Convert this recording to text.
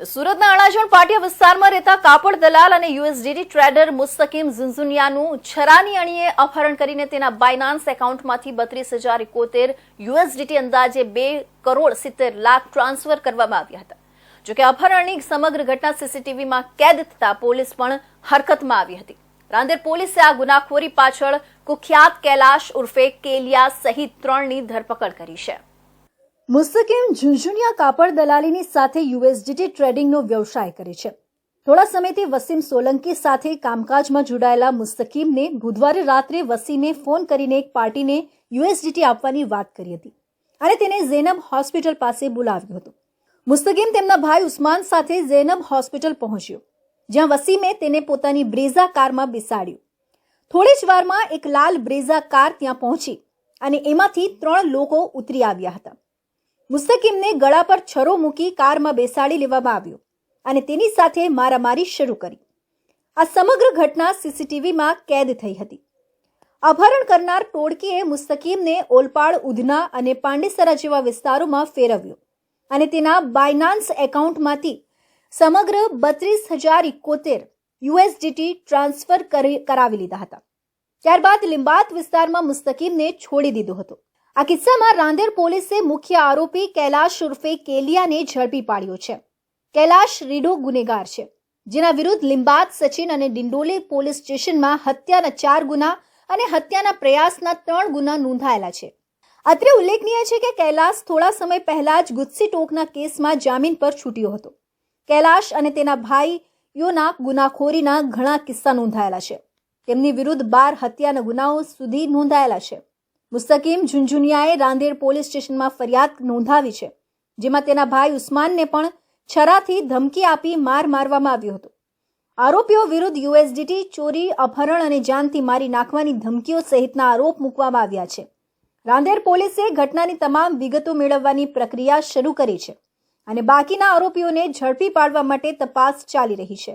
સુરતના અડાજણ પાટિયા વિસ્તારમાં રહેતા કાપડ દલાલ અને યુએસડીટી ટ્રેડર મુસ્તકીમ ઝુનઝુનિયાનું છરાની અણીએ અપહરણ કરીને તેના બાયનાન્સ એકાઉન્ટમાંથી 32,071 યુએસડીટી અંદાજે 2,70,00,000 ટ્રાન્સફર કરવામાં આવ્યા હતા। જોકે અપહરણની સમગ્ર ઘટના સીસીટીવીમાં કેદ થતા પોલીસ પણ હરકતમાં આવી હતી। રાંદેર પોલીસે આ ગુનાખોરી પાછળ કુખ્યાત કૈલાશ ઉર્ફે કેલિયા સહિત 3ની ધરપકડ કરી છે। મુસ્તકીમ ઝુનઝુનિયા કાપડ દલાલીની સાથે યુએસડીટી ટ્રેડિંગનો વ્યવસાય કરે છે। થોડા સમયથી વસીમ સોલંકી સાથે કામકાજમાં જોડાયેલા મુસ્તકીમને બુધવારે રાત્રે વસીમે ફોન કરીને એક પાર્ટીને યુએસડીટી આપવાની વાત કરી હતી અને તેને ઝૈનબ હોસ્પિટલ પાસે બોલાવ્યો હતો। મુસ્તકીમ તેમના ભાઈ ઉસ્માન સાથે ઝૈનબ હોસ્પિટલ પહોંચ્યો, જ્યાં વસીમે તેને પોતાની બ્રેઝા કારમાં બેસાડ્યો। થોડી જ વારમાં એક લાલ બ્રેઝા કાર ત્યાં પહોંચી અને એમાંથી 3 લોકો ઉતરી આવ્યા હતા। મુસ્તકીમને ગળા પર છરો મૂકી કારમાં બેસાડી લેવામાં આવ્યો અને તેની સાથે મારામારી શરૂ કરી। આ સમગ્ર ઘટના સીસીટીવીમાં કેદ થઈ હતી। અપહરણ કરનાર ટોળકીએ મુસ્તકીમને ઓલપાડ, ઉધના અને પાંડેસરા જેવા વિસ્તારોમાં ફેરવ્યો અને તેના બાયનાન્સ એકાઉન્ટમાંથી સમગ્ર 32,071 યુએસડીટી ટ્રાન્સફર કરાવી લીધા હતા। ત્યારબાદ લીંબાત વિસ્તારમાં મુસ્તકીમને છોડી દીધો હતો। આ કિસ્સામાં રાંદેર પોલીસે મુખ્ય આરોપી કૈલાશ ઉર્ફે કેલિયાને ઝડપી પાડ્યો છે। કૈલાશ રીઢો ગુનેગાર છે, જેના વિરુદ્ધ લીંબાત, સચિન અને ડિંડોલી પોલીસ સ્ટેશનમાં હત્યાના 4 ગુના અને હત્યાના પ્રયાસના 3 ગુના નોંધાયેલા છે। અત્રે ઉલ્લેખનીય છે કે કૈલાશ થોડા સમય પહેલા જ ગુસ્સી ટોકના કેસમાં જામીન પર છૂટ્યો હતો। કૈલાશ અને તેના ભાઈઓના ગુનાખોરીના ઘણા કિસ્સા નોંધાયેલા છે। તેમની વિરુદ્ધ 12 હત્યાના ગુનાઓ સુધી નોંધાયેલા છે। મુસ્તકીમ ઝુનઝુનિયાએ રાંદેર પોલીસ સ્ટેશનમાં ફરિયાદ નોંધાવી છે, જેમાં તેના ભાઈ ઉસ્માનને પણ છરાથી ધમકી આપી મારવામાં આવ્યો હતો। આરોપીઓ વિરુદ્ધ યુએસડીટી ચોરી, અપહરણ અને જાનથી મારી નાખવાની ધમકીઓ સહિતના આરોપ મૂકવામાં આવ્યા છે। રાંદેર પોલીસે ઘટનાની તમામ વિગતો મેળવવાની પ્રક્રિયા શરૂ કરી છે અને બાકીના આરોપીઓને ઝડપી પાડવા માટે તપાસ ચાલી રહી છે।